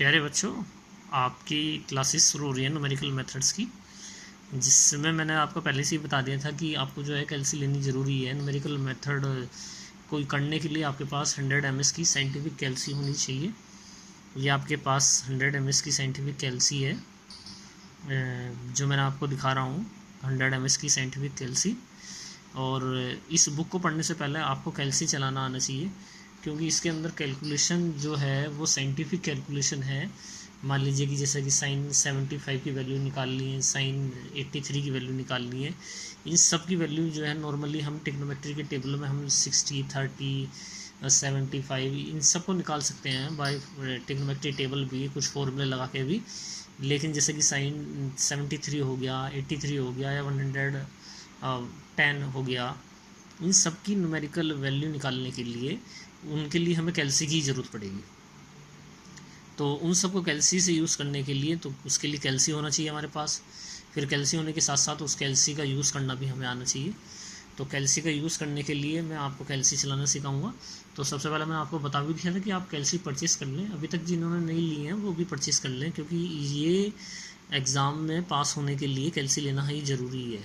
प्यारे बच्चों, आपकी क्लासेस शुरू हो रही है न्यूमेरिकल मेथड्स की, जिसमें मैंने आपको पहले से ही बता दिया था कि आपको जो है कैल्सी लेनी ज़रूरी है। न्यूमेरिकल मेथड कोई करने के लिए आपके पास 100 mS की साइंटिफिक कैल्सी होनी चाहिए। ये आपके पास 100 mS की साइंटिफिक कैल्सी है, जो मैंने आपको दिखा रहा हूँ, 100 mS की साइंटिफिक कैल्सी। और इस बुक को पढ़ने से पहले आपको कैल्सी चलाना आना चाहिए, क्योंकि इसके अंदर कैलकुलेशन जो है वो साइंटिफिक कैलकुलेशन है। मान लीजिए कि जैसे कि साइन 75 की वैल्यू निकालनी है, साइन 83 की वैल्यू निकालनी है। इन सब की वैल्यू जो है नॉर्मली हम ट्रिग्नोमेट्री के टेबल में हम 60, 30, 75 इन सब को निकाल सकते हैं बाय ट्रिग्नोमेट्री टेबल भी, कुछ फॉर्मूले लगा के भी। लेकिन जैसे कि साइन 73 हो गया, 83 हो गया या 110 हो गया, इन सब की न्यूमेरिकल वैल्यू निकालने के लिए उनके लिए हमें कैल्सी की ज़रूरत पड़ेगी। तो उन सब को कैल्सी से यूज़ करने के लिए तो उसके लिए कैल्सी होना चाहिए हमारे पास। फिर कैल्सी होने के साथ साथ उस कैल्सी का यूज़ करना भी हमें आना चाहिए। तो कैल्सी का यूज़ करने के लिए मैं आपको कैल्सी चलाना सिखाऊंगा। तो सबसे पहले मैं आपको बता भी दिया था कि आप कैल्सी परचेज़ कर लें। अभी तक जिन्होंने नहीं ली हैं वो भी परचेज़ कर लें, क्योंकि ये एग्ज़ाम में पास होने के लिए कैल्सी लेना ही ज़रूरी है।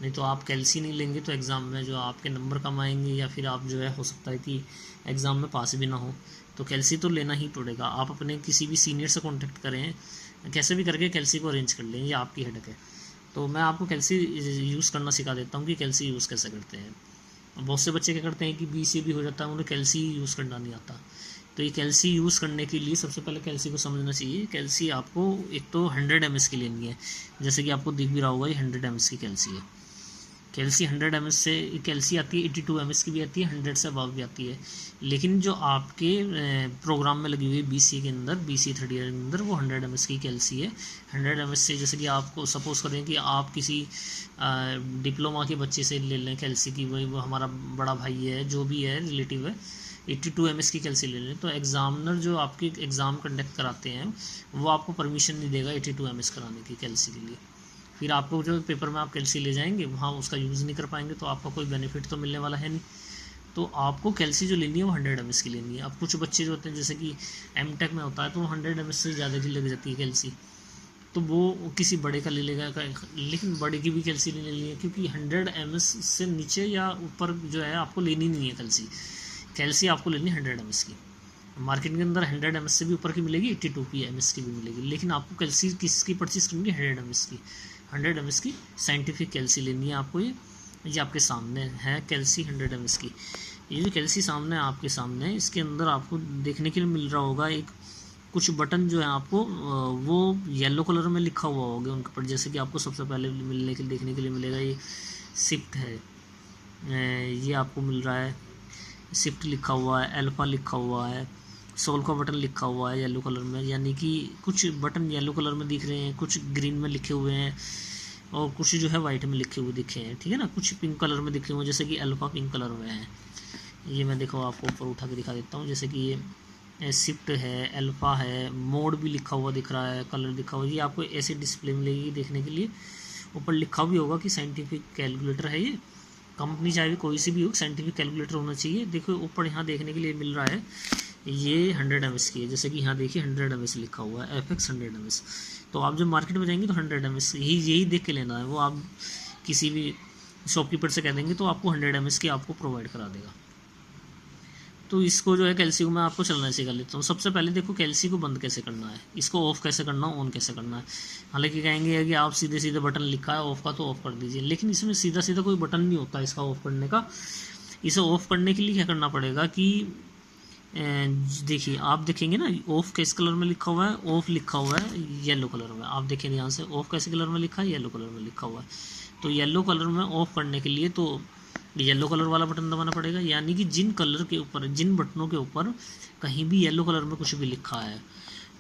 नहीं तो आप कैल्सी नहीं लेंगे तो एग्ज़ाम में जो आपके नंबर कम आएंगे, या फिर आप जो है हो सकता है कि एग्ज़ाम में पास भी ना हो। तो कैल्सी तो लेना ही पड़ेगा। आप अपने किसी भी सीनियर से कांटेक्ट करें, कैसे भी करके कैल्सी को अरेंज कर लें, ये आपकी हेडेक है। तो मैं आपको कैल्सी यूज़ करना सिखा देता हूँ कि कैल्सी यूज़ कैसे करते हैं। बहुत से बच्चे क्या करते हैं कि BCA भी हो जाता है, उन्हें कैल्सी यूज़ करना नहीं आता। तो ये कैल्सी यूज़ करने के लिए सबसे पहले कैल्सी को समझना चाहिए। कैल्सी आपको एक तो 100 mS की लेनी है, जैसे कि आपको दिख भी रहा होगा, ये 100 mS की कैल्सी है। कैल्सी 100 mS से कैल्सी आती है, 82 mS की भी आती है, 100 से अबव भी आती है। लेकिन जो आपके प्रोग्राम में लगी हुई है BCA के अंदर, BCA थर्ड ईयर के अंदर, वो 100 mS की कैल्सी है। 100 mS से जैसे कि आपको सपोज़ करें कि आप किसी डिप्लोमा के बच्चे से ले लें कैल्सी की, वही वो हमारा बड़ा भाई है, जो भी है रिलेटिव है, 82 mS की कैल्सी ले लें, तो एग्ज़ामिनर जो आपके एग्ज़ाम कंडक्ट कराते हैं वो आपको परमिशन नहीं देगा 82 mS कराने की कैल्सी के लिए। फिर आपको जो पेपर में आप कैल्सी ले जाएंगे वहाँ उसका यूज़ नहीं कर पाएंगे, तो आपका कोई बेनिफिट तो मिलने वाला है नहीं। तो आपको कैल्सी जो लेनी है वो 100 mS की लेनी है। अब कुछ बच्चे जो होते हैं, जैसे कि M.Tech में होता है, तो वो 100 mS से ज़्यादा की लग जाती है कैल्सी, तो वो किसी बड़े का ले लेगा। लेकिन बड़े की भी कैल्सी नहीं लेनी है, क्योंकि 100 mS से नीचे या ऊपर जो है आपको लेनी नहीं है कैल्सी। कैल्सी आपको लेनी है 100 mS की। मार्केट के अंदर 100 mS से भी ऊपर की मिलेगी, 82 mS की भी मिलेगी, लेकिन आपको कैल्सी किसकी परचेज़ करनी है? 100 mS की। 100 mS की साइंटिफिक कैल्सी लेनी है आपको। ये आपके सामने है कैल्सी 100 mS की। ये जो कैल्सी सामने आपके सामने, इसके अंदर आपको देखने के लिए मिल रहा होगा एक कुछ बटन जो है आपको वो येलो कलर में लिखा हुआ होगा उनके ऊपर। जैसे कि आपको सबसे पहले मिलने के देखने के लिए मिलेगा, ये शिफ्ट है, ये आपको मिल रहा है, शिफ्ट लिखा हुआ है, अल्फा लिखा हुआ है, सोल का बटन लिखा हुआ है येलो कलर में। यानी कि कुछ बटन येलो कलर में दिख रहे हैं, कुछ ग्रीन में लिखे हुए हैं, और कुछ जो है वाइट में लिखे हुए दिखे हैं, ठीक है ना। कुछ पिंक कलर में दिखे हुए हैं, जैसे कि अल्फा पिंक कलर में है। ये मैं देखो आपको ऊपर उठा के दिखा देता हूँ। जैसे कि ये शिफ्ट है, अल्फा है, मोड भी लिखा हुआ दिख रहा है, कलर दिखा हुआ। ये आपको ऐसे डिस्प्ले मिलेगी देखने के लिए। ऊपर लिखा भी होगा कि साइंटिफिक कैलकुलेटर है ये। कंपनी चाहे कोई सी भी हो, साइंटिफिक कैलकुलेटर होना चाहिए। देखो ऊपर यहाँ देखने के लिए मिल रहा है, ये 100 mS की है। जैसे कि यहाँ देखिए 100 mS लिखा हुआ है, FX 100 mS। तो आप जब मार्केट में जाएंगे तो 100 mS यही देख के लेना है। वो आप किसी भी शॉपकीपर से कह देंगे तो आपको 100 mS की आपको प्रोवाइड करा देगा। तो इसको जो है कैल्सी को मैं आपको चलना सिखा लेता हूँ। सबसे पहले देखो कैल्सी को बंद कैसे करना है, इसको ऑफ़ कैसे करना है, ऑन कैसे करना है। हालांकि कहेंगे कि आप सीधे सीधे बटन लिखा है ऑफ़ का तो ऑफ़ कर दीजिए, लेकिन इसमें सीधा सीधा कोई बटन नहीं होता इसका ऑफ़ करने का। इसे ऑफ़ करने के लिए क्या करना पड़ेगा कि देखिए आप देखेंगे ना, ऑफ़ किस कलर में लिखा हुआ है? ऑफ़ लिखा हुआ है येलो कलर में। आप देखें ध्यान से, ऑफ़ कैसे कलर में लिखा है? येलो कलर में लिखा हुआ है। तो येलो कलर में ऑफ़ करने के लिए तो येलो कलर वाला बटन दबाना पड़ेगा। यानी कि जिन कलर के ऊपर, जिन बटनों के ऊपर कहीं भी येलो कलर में कुछ भी लिखा है,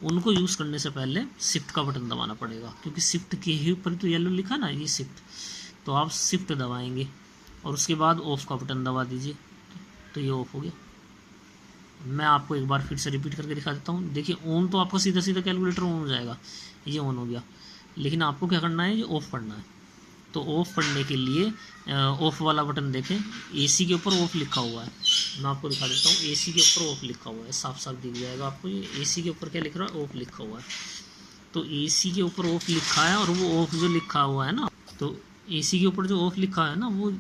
उनको यूज़ करने से पहले शिफ्ट का बटन दबाना पड़ेगा, क्योंकि शिफ्ट के ही ऊपर तो येलो लिखा ना, ये शिफ्ट। तो आप शिफ्ट दबाएंगे और उसके बाद ऑफ़ का बटन दबा दीजिए, तो ये ऑफ़ हो गया। मैं आपको एक बार फिर से रिपीट करके दिखा देता हूँ। देखिए ऑन तो आपका सीधा सीधा कैलकुलेटर ऑन हो जाएगा, ये ऑन हो गया। लेकिन आपको क्या करना है? ये ऑफ़ करना है। तो ऑफ करने के लिए ऑफ वाला बटन देखें, एसी के ऊपर ऑफ लिखा हुआ है। मैं आपको दिखा देता हूँ, एसी के ऊपर ऑफ लिखा हुआ है, साफ साफ दिख जाएगा आपको। ये एसी के ऊपर क्या लिख रहा है, ऑफ लिखा हुआ है। तो एसी के ऊपर ऑफ लिखा है, और वो ऑफ जो लिखा हुआ है ना, तो एसी के ऊपर जो ऑफ लिखा है ना, वो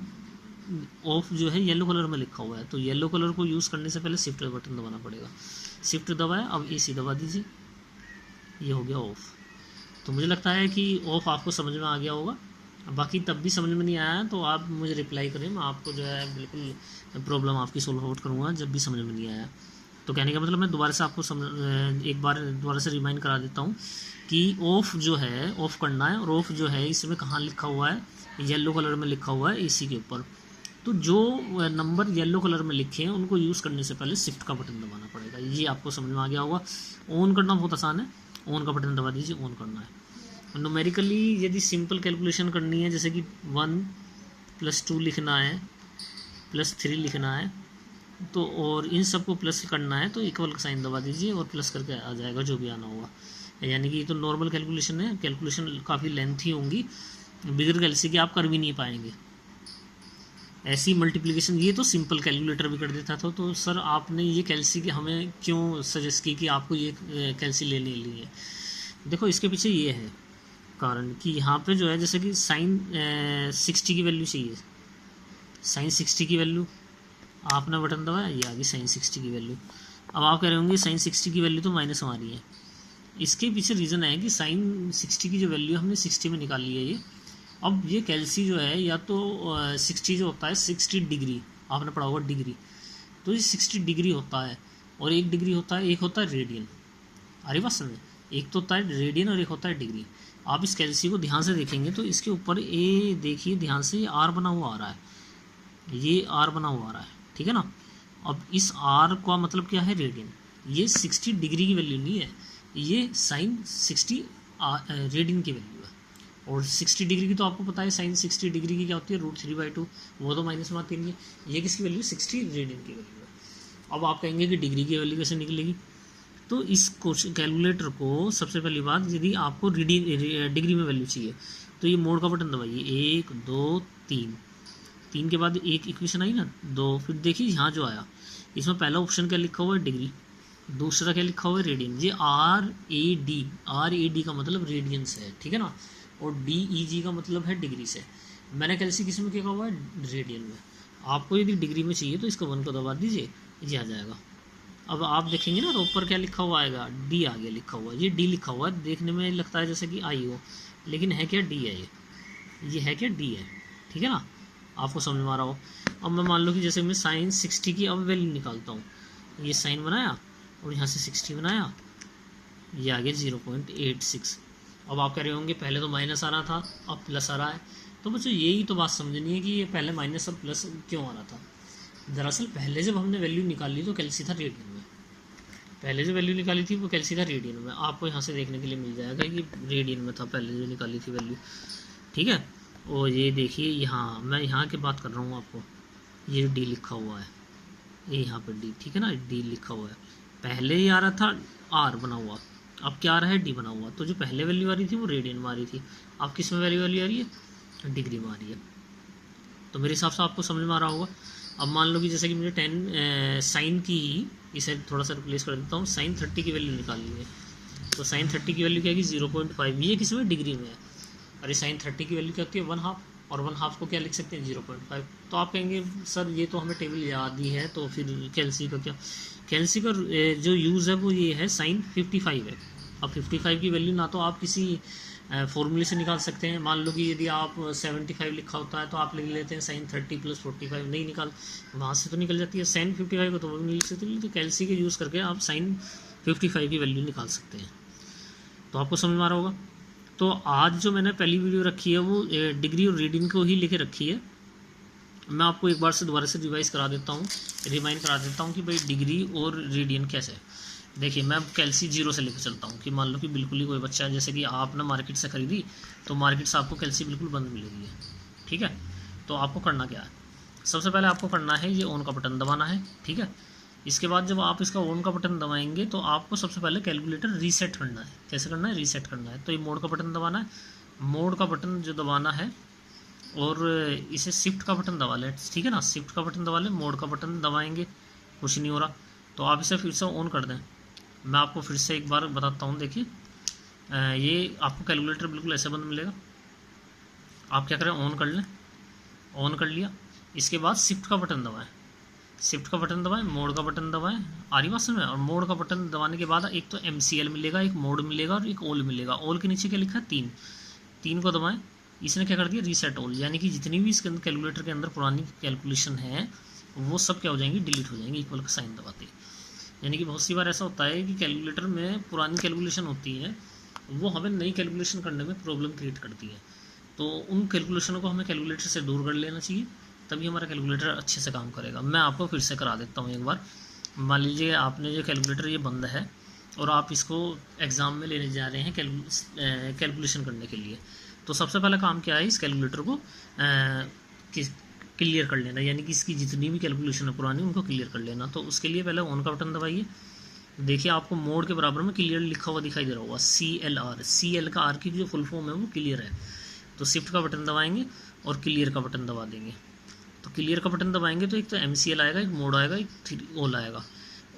ऑफ जो है येलो कलर में लिखा हुआ है। तो येलो कलर को यूज़ करने से पहले शिफ्ट बटन दबाना पड़ेगा। शिफ्ट दबाया, अब एसी दबा दीजिए, ये हो गया ऑफ। तो मुझे लगता है कि ऑफ आपको समझ में आ गया होगा। बाकी तब भी समझ में नहीं आया तो आप मुझे रिप्लाई करें, मैं आपको जो है बिल्कुल प्रॉब्लम आपकी सोल्व आउट करूँगा जब भी समझ में नहीं आया। तो कहने का मतलब मैं दोबारा से आपको एक बार दोबारा से रिमाइंड करा देता हूँ कि ऑफ जो है ऑफ़ करना है, और ऑफ जो है इसमें कहाँ लिखा हुआ है, येलो कलर में लिखा हुआ है एसी के ऊपर। तो जो नंबर येलो कलर में लिखे हैं उनको यूज़ करने से पहले शिफ्ट का बटन दबाना पड़ेगा। ये आपको समझ में आ गया होगा। ऑन करना बहुत आसान है, ऑन का बटन दबा दीजिए, ऑन करना है। न्यूमेरिकली यदि सिंपल कैलकुलेशन करनी है, जैसे कि 1 + 2 लिखना है, +3 लिखना है, तो और इन सबको प्लस करना है, तो इक्वल का साइन दबा दीजिए और प्लस करके आ जाएगा जो भी आना होगा। यानी कि ये तो नॉर्मल कैलकुलेशन है, कैलकुलेशन काफ़ी लेंथी होंगी, बिगर कैलसी के आप कर भी नहीं पाएंगे। ऐसी मल्टीप्लिकेशन ये तो सिंपल कैलकुलेटर भी कर देता था। तो सर आपने ये कैलसी की हमें क्यों सजेस्ट की कि आपको ये कैलसी लेनी है? देखो इसके पीछे ये है कारण कि यहाँ पे जो है, जैसे कि साइन 60 की वैल्यू चाहिए, साइन 60 की वैल्यू आपने बटन दबाया, ये आ गई साइन 60 की वैल्यू। अब आप कह रहे होंगे साइन 60 की वैल्यू तो माइनस में आ रही है। इसके पीछे रीज़न है कि साइन 60 की जो वैल्यू हमने 60 में निकाल ली है ये। अब ये कैलसी जो है, या तो 60 जो होता है 60 डिग्री, आपने पढ़ा होगा डिग्री, तो ये 60 डिग्री होता है, और 1 डिग्री होता है, एक होता है रेडियन। अरे बात समझे, एक तो होता है रेडियन और एक होता है डिग्री। आप इस कैलसी को ध्यान से देखेंगे तो इसके ऊपर ए देखिए ध्यान से, ये आर बना हुआ आ रहा है, ये आर बना हुआ आ रहा है, ठीक है ना। अब इस आर का मतलब क्या है, रेडियन। ये 60 डिग्री की वैल्यू नहीं है, ये साइन 60 रेडियन की वैल्यू है। और 60 डिग्री की तो आपको पता है, साइन 60 डिग्री की क्या होती है, √3/2, वो तो माइनस में आती नहीं है। ये किसकी वैल्यू, 60 रेडियन की वैल्यू है। अब आप कहेंगे कि डिग्री की वैल्यू कैसे निकलेगी? तो इस कैलकुलेटर को सबसे पहली बात, यदि आपको डिग्री में वैल्यू चाहिए तो ये मोड का बटन दबाइए, 1 2 3, 3 के बाद एक इक्वेशन आई ना 2, फिर देखिए यहाँ जो आया, इसमें पहला ऑप्शन क्या लिखा हुआ है, डिग्री, दूसरा क्या लिखा हुआ है, रेडियन। ये RAD का मतलब रेडियंस है, ठीक है ना, और DEG का मतलब है डिग्री से। मैंने कैलसी किस में किया हुआ है, रेडियन में। आपको यदि डिग्री में चाहिए तो इसको 1 को दबा दीजिए, ये आ जाएगा। अब आप देखेंगे ना, तो ऊपर क्या लिखा हुआ आएगा, डी आगे लिखा हुआ है। ये डी लिखा हुआ है, देखने में लगता है जैसे कि आई हो, लेकिन है क्या, डी है। ये है क्या, डी है, ठीक है ना, आपको समझ में आ रहा हो। अब मैं मान लो कि जैसे मैं साइन 60 की अब वैल्यू निकालता हूँ, ये साइन बनाया और यहाँ से 60 बनाया, ये आ गया 0.86। अब आप कह रहे होंगे पहले तो माइनस आ रहा था अब प्लस आ रहा है। तो बच्चों यही तो बात समझनी है कि ये पहले माइनस अब प्लस क्यों आ रहा था। दरअसल पहले जब हमने वैल्यू निकाली तो कैलसी था रेडियन में, पहले जो वैल्यू निकाली थी वो कैलसी था रेडियन में। आपको यहाँ से देखने के लिए मिल जाएगा कि रेडियन में था पहले जो निकाली थी वैल्यू, ठीक है। और ये देखिए यहाँ, मैं यहाँ की बात कर रहा हूँ आपको, ये डी लिखा हुआ है, ये यहाँ पर डी, ठीक है ना, डी लिखा हुआ है। पहले ही आ रहा था आर बना हुआ, अब क्या आ रहा है, डी बना हुआ। तो जो पहले वैल्यू आ रही थी वो रेडियन में आ रही थी, अब किस में वैल्यू आ रही है, डिग्री में आ रही है। तो मेरे हिसाब से आपको समझ में आ रहा होगा। अब मान लो कि जैसे कि मुझे 10 साइन की, इसे थोड़ा सा रिप्लेस कर देता हूँ, साइन 30 की वैल्यू निकालनी है। तो साइन 30 की वैल्यू क्या है, 0.5, ये किस में, डिग्री में है। अरे साइन 30 की वैल्यू क्या होती है, 1/2, और 1/2 को क्या लिख सकते हैं, 0.5। तो आप कहेंगे सर ये तो हमें टेबल याद ही है, तो फिर कैलसी का क्या, कैलसी का जो यूज़ है वो ये है, साइन 55 है। अब 55 की वैल्यू ना तो आप किसी फॉर्मूले से निकाल सकते हैं। मान लो कि यदि आप 75 लिखा होता है तो आप लिख लेते हैं साइन 30 + 45, नहीं निकाल, वहाँ से तो निकल जाती है साइन 55 को, तो वो नहीं लिख सकते। तो कैलसी के यूज़ करके आप साइन 55 की वैल्यू निकाल सकते हैं। तो आपको समझ में आ रहा होगा। तो आज जो मैंने पहली वीडियो रखी है वो डिग्री और रेडियन को ही लेके रखी है। मैं आपको एक बार से दोबारा से रिवाइज करा देता हूँ, रिमाइंड करा देता हूँ कि भाई डिग्री और रेडियन कैसे है। देखिए मैं कैलसी 0 से लेकर चलता हूँ कि मान लो कि बिल्कुल ही कोई बच्चा है, जैसे कि आपने मार्केट से खरीदी तो मार्केट से आपको कैलसी बिल्कुल बंद मिलेगी है, ठीक है। तो आपको करना क्या है, सबसे पहले आपको करना है ये ऑन का बटन दबाना है, ठीक है। इसके बाद जब आप इसका ऑन का बटन दबाएंगे तो आपको सबसे पहले कैलकुलेटर रीसेट करना है। कैसे करना है, रीसेट करना है। तो ये मोड का बटन दबाना है, मोड का बटन जो दबाना है और इसे शिफ्ट का बटन दबा लें, ठीक है ना, शिफ्ट का बटन दबा लें, मोड का बटन दबाएंगे, कुछ नहीं हो रहा, तो आप इसे फिर से ऑन कर दें। मैं आपको फिर से एक बार बताता हूँ, देखिए ये आपको कैलकुलेटर बिल्कुल ऐसे बंद मिलेगा। आप क्या करें, ऑन कर लें, ऑन कर लिया, इसके बाद शिफ्ट का बटन दबाएं, शिफ्ट का बटन दबाएं, मोड का बटन दबाएं, आ रही बात समझ में। और मोड का बटन दबाने के बाद एक तो MCL मिलेगा, एक मोड मिलेगा और एक ऑल मिलेगा। ऑल के नीचे क्या लिखा है, 3, 3 को दबाएं। इसने क्या कर दिया, रीसेट ऑल, यानी कि जितनी भी इसके अंदर कैलकुलेटर के अंदर पुरानी कैलकुलेशन है वो सब क्या हो जाएंगी, डिलीट हो जाएंगी इक्वल का साइन दबाते। यानी कि बहुत सी बार ऐसा होता है कि कैलकुलेटर में पुरानी कैलकुलेशन होती है, वो हमें नई कैलकुलेशन करने में प्रॉब्लम क्रिएट करती है, तो उन कैलकुलेशनों को हमें कैलकुलेटर से दूर कर लेना चाहिए, तभी हमारा कैलकुलेटर अच्छे से काम करेगा। मैं आपको फिर से करा देता हूँ एक बार। मान लीजिए आपने जो कैलकुलेटर ये बंद है और आप इसको एग्ज़ाम में लेने जा रहे हैं कैलकुलेशन करने के लिए, तो सबसे पहला काम क्या है, इस कैलकुलेटर को क्लियर कर लेना, यानी कि इसकी जितनी भी कैलकुलेशन है पुरानी उनको क्लियर कर लेना। तो उसके लिए पहले ऑन का बटन दबाइए, देखिए आपको मोड के बराबर में क्लियर लिखा हुआ दिखाई दे रहा होगा, CLR, CL का R की जो फुल फॉर्म है वो क्लियर है। तो शिफ्ट का बटन दबाएंगे और क्लियर का बटन दबा देंगे। तो क्लियर का बटन दबाएंगे तो एक तो MCL आएगा, एक मोड आएगा, एक ऑल आएगा।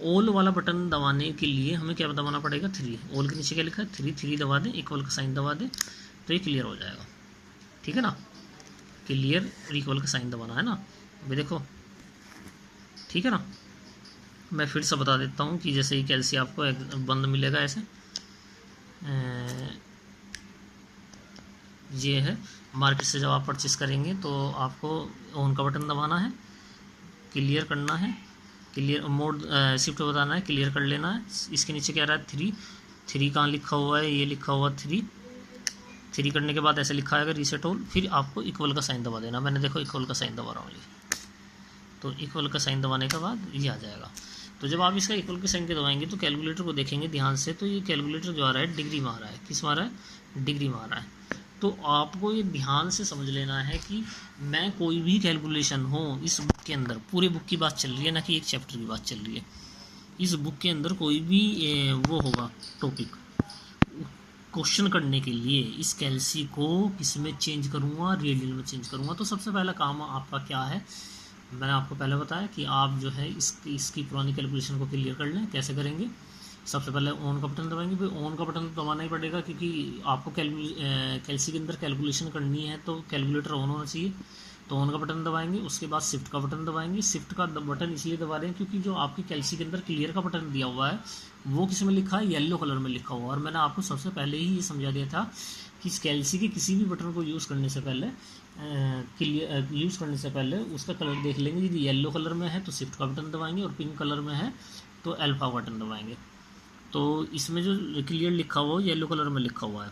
ऑल वाला बटन दबाने के लिए हमें क्या दबाना पड़ेगा, 3। ऑल के नीचे क्या लिखा है, 3 दबा दें, इक्वल का साइन दबा दें, तो ये क्लियर हो जाएगा, ठीक है ना। क्लियर इक्वल का साइन दबाना है ना, अभी देखो, ठीक है ना। मैं फिर से बता देता हूँ कि जैसे ही कैलसी आपको बंद मिलेगा ऐसे, ये है मार्केट से जब आप परचेस करेंगे तो आपको ऑन का बटन दबाना है, क्लियर करना है, क्लियर मोड शिफ्ट बताना है, क्लियर कर लेना है। इसके नीचे क्या रहा है, 3 कहाँ लिखा हुआ है, ये लिखा हुआ 3 करने के बाद ऐसे लिखा है रीसेट ऑल, फिर आपको इक्वल का साइन दबा देना। मैंने देखो इक्वल का साइन दबा रहा हूँ, तो इक्वल का साइन दबाने के बाद ये आ जाएगा। तो जब आप इसका इक्वल के साइन के दबाएंगे तो कैलकुलेटर को देखेंगे ध्यान से, तो ये कैलकुलेटर जो आ रहा है डिग्री में आ रहा है, किस में आ रहा है, डिग्री में आ रहा है। तो आपको ये ध्यान से समझ लेना है कि मैं कोई भी कैलकुलेशन हो इस बुक के अंदर, पूरे बुक की बात चल रही है ना कि एक चैप्टर की बात चल रही है, इस बुक के अंदर कोई भी वो होगा टॉपिक, क्वेश्चन करने के लिए इस कैलसी को किस में चेंज करूँगा, रेडियन में चेंज करूँगा। तो सबसे पहला काम आपका क्या है, मैंने आपको पहले बताया कि आप जो है इसकी पुरानी कैलकुलेशन को क्लियर कर लें। कैसे करेंगे, सबसे पहले ऑन का बटन दबाएंगे, फिर ऑन का बटन तो दबाना ही पड़ेगा क्योंकि आपको कैलसी के अंदर कैलकुलेशन करनी है तो कैलकुलेटर ऑन होना चाहिए। तो ऑन का बटन दबाएंगे, उसके बाद शिफ्ट का बटन दबाएंगे। शिफ्ट का बटन इसलिए दबा रहे हैं क्योंकि जो आपकी कैलसी के अंदर क्लियर का बटन दिया हुआ है वो किस में लिखा है, येलो कलर में लिखा हुआ है। और मैंने आपको सबसे पहले ही ये समझा दिया था कि इस कैलसी के किसी भी बटन को यूज़ करने से पहले यूज़ करने से पहले उसका कलर देख लेंगे। यदि येलो कलर में है तो शिफ्ट का बटन दबाएंगे और पिंक कलर में है तो अल्फा बटन दबाएंगे। तो इसमें जो क्लियर लिखा हुआ है येलो कलर में लिखा हुआ है,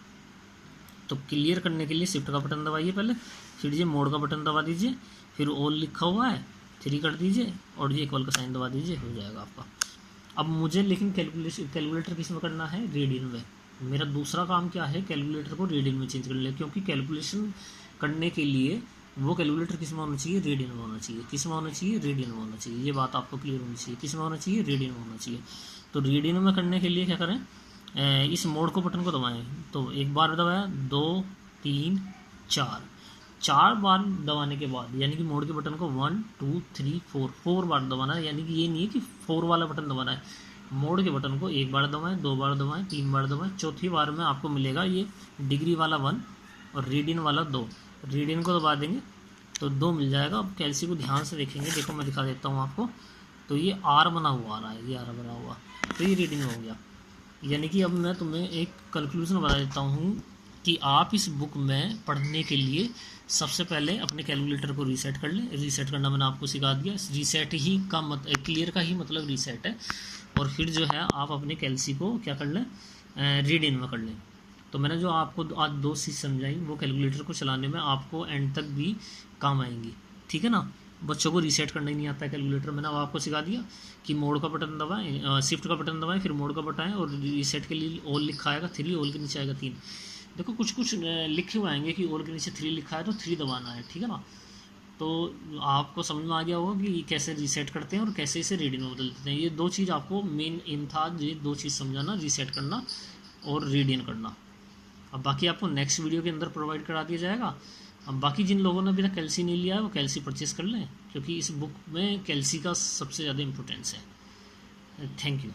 तो क्लियर करने के लिए शिफ्ट का बटन दबाइए पहले, फिर ये मोड का बटन दबा दीजिए, फिर ऑल लिखा हुआ है 3 कर दीजिए और ये इक्वल का साइन दबा दीजिए, हो जाएगा आपका। अब मुझे लेकिन कैलकुलेटर किस में करना है, रेडियन में। मेरा दूसरा काम क्या है, कैलकुलेटर को रेडियन में चेंज कर ले, क्योंकि कैलकुलेशन करने के लिए वो कैलकुलेटर किस में होना चाहिए, रेडियन में होना चाहिए। किस में होना चाहिए, रेडियन में होना चाहिए। ये बात आपको क्लियर होनी चाहिए, किस में होना चाहिए, रेडियन में होना चाहिए। तो रेडियन में करने के लिए क्या करें, इस मोड को बटन को दबाएं, तो एक बार दबाया, 2 3 4 बार दबाने के बाद, यानी कि मोड के बटन को 1 2 3 4 बार दबाना है। यानी कि ये नहीं है कि 4 वाला बटन दबाना है, मोड के बटन को 1 बार दबाएं, 2 बार दबाएं, 3 बार दबाएं, चौथी बार में आपको मिलेगा ये डिग्री वाला 1 और रेडियन वाला 2। रेडियन को दबा देंगे तो 2 मिल जाएगा। अब कैलसी को ध्यान से देखेंगे, देखो मैं दिखा देता हूँ आपको, तो ये R बना हुआ आ रहा है, ये R बना हुआ, तो ये रेडियन हो गया। यानी कि अब मैं तुम्हें एक कंक्लूजन बता देता हूँ कि आप इस बुक में पढ़ने के लिए सबसे पहले अपने कैलकुलेटर को रीसेट कर लें। रीसेट करना मैंने आपको सिखा दिया, रीसेट ही का क्लियर का ही मतलब रीसेट है। और फिर जो है आप अपने कैलसी को क्या कर लें, रेडियन में कर लें। तो मैंने जो आपको आज 2 चीज़ समझाई वो कैलकुलेटर को चलाने में आपको एंड तक भी काम आएंगी, ठीक है ना। बच्चों को रीसेट करना ही नहीं आता है कैलकुलेटर, मैंने अब आपको सिखा दिया कि मोड का बटन दबाएं, शिफ्ट का बटन दबाएं, फिर मोड का बटन और रीसेट के लिए ऑल लिखा आएगा 3, ऑल के नीचे आएगा 3। देखो कुछ लिखे हुए आएंगे कि ऑल के नीचे 3 लिखा है तो 3 दबाना है, ठीक है ना। तो आपको समझ में आ गया होगा कि कैसे रीसेट करते हैं और कैसे इसे रेडियन में बदल देते हैं। ये 2 चीज़ आपको मेन एम था, ये 2 चीज़ समझाना, रीसेट करना और रेडियन करना। अब बाकी आपको नेक्स्ट वीडियो के अंदर प्रोवाइड करा दिया जाएगा। अब बाकी जिन लोगों ने अभी तक कैल्सी नहीं लिया है वो कैल्सी परचेज़ कर लें, क्योंकि इस बुक में कैल्सी का सबसे ज़्यादा इम्पोर्टेंस है। Thank you.